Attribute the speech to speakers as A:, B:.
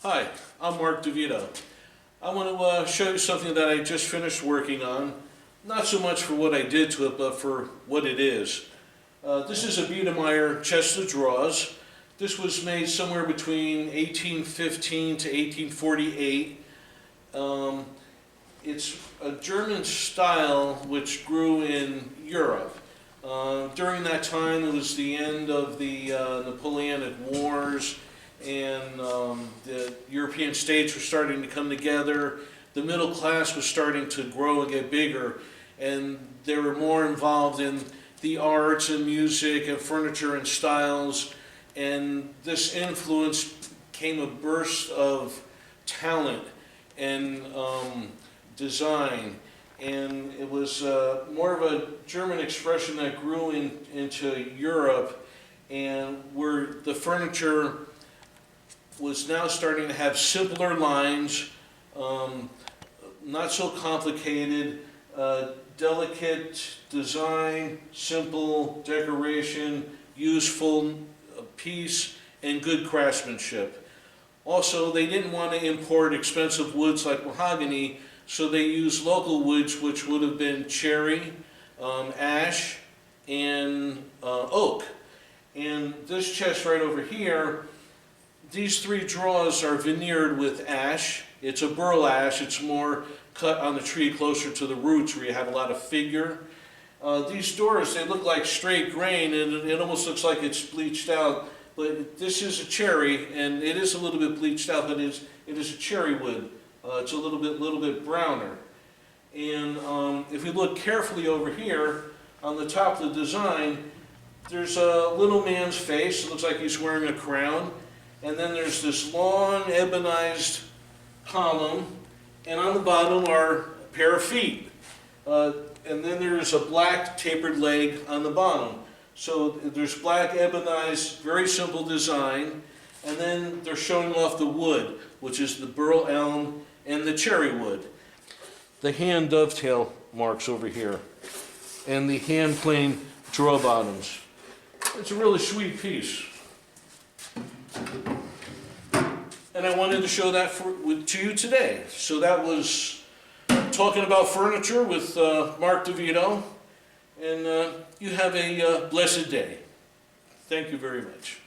A: Hi, I'm Mark DeVito. I want to show you something that I just finished working on. Not so much for what I did to it, but for what it is. This is a Biedermeier Chest I. This was made somewhere between 1815 to 1848. It's a German style which grew in Europe. During that time, it was the end of the Napoleonic Wars, and the European states were starting to come together. The middle class was starting to grow and get bigger, and they were more involved in the arts and music and furniture and styles, and this influence came a burst of talent and design, and it was more of a German expression that grew into Europe, and where the furniture was now starting to have simpler lines, not so complicated, delicate design, simple decoration, useful piece, and good craftsmanship. Also, they didn't want to import expensive woods like mahogany, so they used local woods, which would have been cherry, ash, and oak. And this chest right over here, these three drawers are veneered with ash. It's a burl ash. It's more cut on the tree closer to the roots where you have a lot of figure. These doors, they look like straight grain, and it almost looks like it's bleached out. But this is a cherry, and it is a little bit bleached out, but it is a cherry wood. It's a little bit browner. And if you look carefully over here, on the top of the design, there's a little man's face. It looks like he's wearing a crown. And then there's this long ebonized column, and on the bottom are a pair of feet. And then there's a black tapered leg on the bottom. So there's black ebonized, very simple design, and then they're showing off the wood, which is the burl elm and the cherry wood. The hand dovetail marks over here, and the hand plane draw bottoms. It's a really sweet piece. And I wanted to show that to you today. So that was talking about furniture with Mark DeVito. And you have a blessed day. Thank you very much.